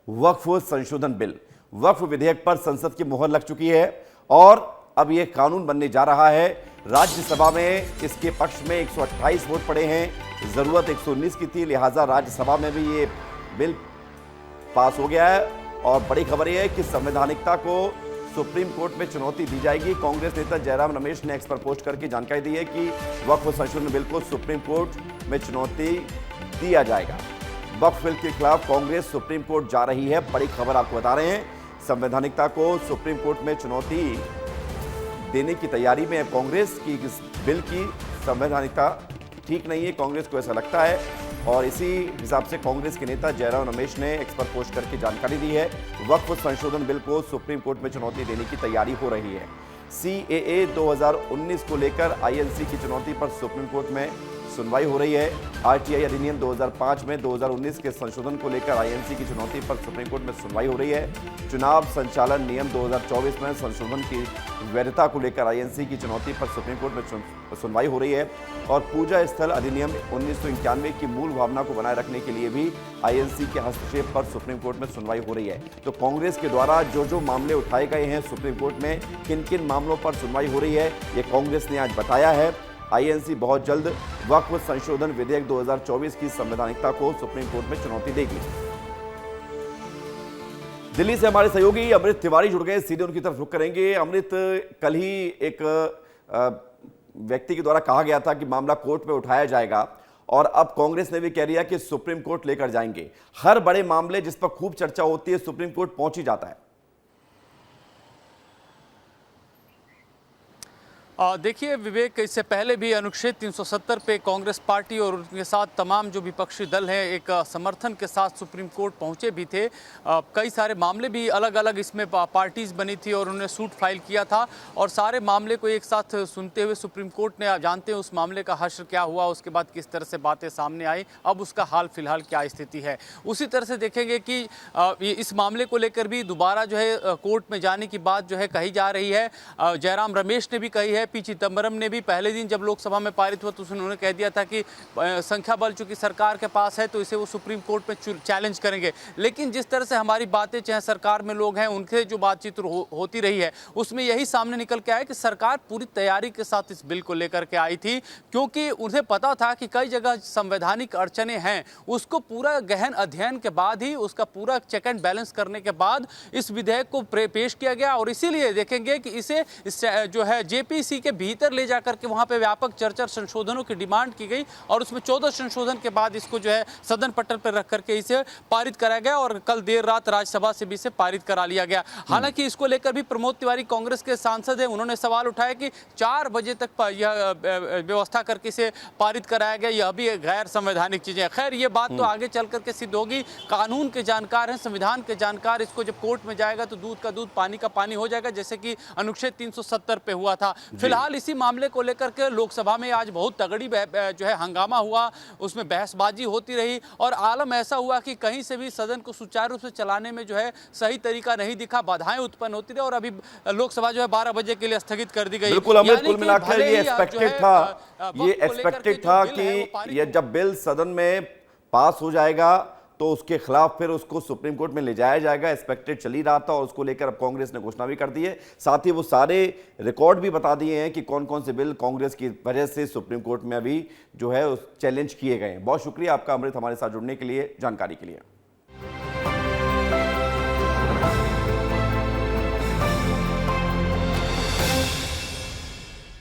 वक्फ संशोधन बिल। वक्फ विधेयक पर संसद की मुहर लग चुकी है और अब यह कानून बनने जा रहा है। राज्यसभा में इसके पक्ष में 128 वोट पड़े हैं, जरूरत 119 की थी, लिहाजा राज्यसभा में भी ये बिल पास हो गया है। और बड़ी खबर यह है कि संवैधानिकता को सुप्रीम कोर्ट में चुनौती दी जाएगी। कांग्रेस नेता जयराम रमेश ने एक्स पर पोस्ट करके जानकारी दी है कि वक्फ संशोधन बिल को सुप्रीम कोर्ट में चुनौती दिया जाएगा। वक्फ बिल के खिलाफ कांग्रेस सुप्रीम कोर्ट जा रही है, बड़ी खबर आपको बता रहे हैं। संवैधानिकता को सुप्रीम कोर्ट में चुनौती देने की तैयारी में है कांग्रेस की। इस बिल की संवैधानिकता ठीक नहीं है, कांग्रेस को ऐसा लगता है और इसी हिसाब से कांग्रेस के नेता जयराम रमेश ने एक्स पर पोस्ट करके जानकारी दी है। वक्फ संशोधन बिल को सुप्रीम कोर्ट में चुनौती देने की तैयारी हो रही है। CAA 2019 को लेकर INC की चुनौती पर सुप्रीम कोर्ट में सुनवाई हो रही है। RTI अधिनियम 2005 में 2019 के संशोधन को लेकर INC की चुनौती पर सुप्रीम कोर्ट में सुनवाई हो रही है। चुनाव संचालन नियम 2024 में संशोधन की वैधता को लेकर INC की चुनौती पर सुप्रीम कोर्ट में सुनवाई हो रही है। और पूजा स्थल अधिनियम 1991 की मूल भावना को बनाए रखने के लिए भी INC के हस्तक्षेप पर सुप्रीम कोर्ट में सुनवाई हो रही है। तो कांग्रेस के द्वारा जो मामले उठाए गए हैं सुप्रीम कोर्ट में, किन किन मामलों पर सुनवाई हो रही है, ये कांग्रेस ने आज बताया है। INC बहुत जल्द वक्फ संशोधन विधेयक 2024 की संवैधानिकता को सुप्रीम कोर्ट में चुनौती देगी। दिल्ली से हमारे सहयोगी अमृत तिवारी जुड़ गए, सीधे उनकी तरफ रुख करेंगे। अमृत, कल ही एक व्यक्ति के द्वारा कहा गया था कि मामला कोर्ट में उठाया जाएगा और अब कांग्रेस ने भी कह दिया कि सुप्रीम कोर्ट लेकर जाएंगे। हर बड़े मामले जिस पर खूब चर्चा होती है सुप्रीम कोर्ट पहुंच ही जाता है। देखिए विवेक, इससे पहले भी अनुच्छेद 370 पे कांग्रेस पार्टी और उनके साथ तमाम जो विपक्षी दल हैं एक समर्थन के साथ सुप्रीम कोर्ट पहुंचे भी थे। कई सारे मामले भी अलग अलग इसमें पार्टीज बनी थी और उन्होंने सूट फाइल किया था और सारे मामले को एक साथ सुनते हुए सुप्रीम कोर्ट ने, आप जानते हैं उस मामले का हश्र क्या हुआ, उसके बाद किस तरह से बातें सामने आई, अब उसका हाल फिलहाल क्या स्थिति है। उसी तरह से देखेंगे कि इस मामले को लेकर भी दोबारा जो है कोर्ट में जाने की बात जो है कही जा रही है। जयराम रमेश ने भी कही है, पी चिदम्बरम ने भी पहले दिन जब लोकसभा में पारित हुआ तो उन्होंने कह दिया था कि संख्या बल चूंकि सरकार के पास है तो इसे वो सुप्रीम कोर्ट में चैलेंज करेंगे। लेकिन जिस तरह से हमारी बातें, चाहे सरकार में लोग हैं उनसे जो बातचीत होती रही है उसमें यही सामने निकल के आया कि सरकार पूरी तैयारी के साथ इस बिल को लेकर के आई थी, क्योंकि उन्हें पता था कि कई जगह संवैधानिक अड़चने हैं। उसको पूरा गहन अध्ययन के बाद ही, उसका पूरा चेक एंड बैलेंस करने के बाद इस विधेयक को पेश किया गया। और इसीलिए देखेंगे कि इसे जो है JPC के भीतर ले जाकर के वहां पे व्यापक चर्चा संशोधनों की डिमांड की गई और उसमें 14 संशोधन के बाद इसको जो है सदन पटल पर रख करके इसे पारित कराया गया और कल देर रात राज्यसभा से भी इसे पारित करा लिया गया। हालांकि इसको लेकर भी प्रमोद तिवारी कांग्रेस के सांसद हैं, उन्होंने सवाल उठाया कि 4 बजे तक यह व्यवस्था करके इसे पारित कराया गया, यह भी गैर संवैधानिक चीजें। खैर ये बात तो आगे चल करके सिद्ध होगी। कानून के जानकार हैं, संविधान के जानकार, इसको जब कोर्ट में जाएगा तो दूध का दूध पानी का पानी हो जाएगा, जैसे कि अनुच्छेद 370 पे हुआ था। फिलहाल इसी मामले को लेकर के लोकसभा में आज बहुत तगड़ी जो है हंगामा हुआ, उसमें बहसबाजी होती रही और आलम ऐसा हुआ कि कहीं से भी सदन को सुचारू रूप से चलाने में जो है सही तरीका नहीं दिखा, बाधाएं उत्पन्न होती रही और अभी लोकसभा जो है 12 बजे के लिए स्थगित कर दी गई। बिल्कुल अमृत, कुल मिलाकर ये एक्सपेक्टेड था कि ये जब बिल सदन में पास हो जाएगा तो उसके खिलाफ फिर उसको सुप्रीम कोर्ट में ले जाया जाएगा। एक्सपेक्टेड चल ही रहा था और उसको लेकर अब कांग्रेस ने घोषणा भी कर दी है। साथ ही वो सारे रिकॉर्ड भी बता दिए हैं कि कौन कौन से बिल कांग्रेस की वजह से सुप्रीम कोर्ट में अभी जो है चैलेंज किए गए हैं। बहुत शुक्रिया आपका अमृत, हमारे साथ जुड़ने के लिए, जानकारी के लिए।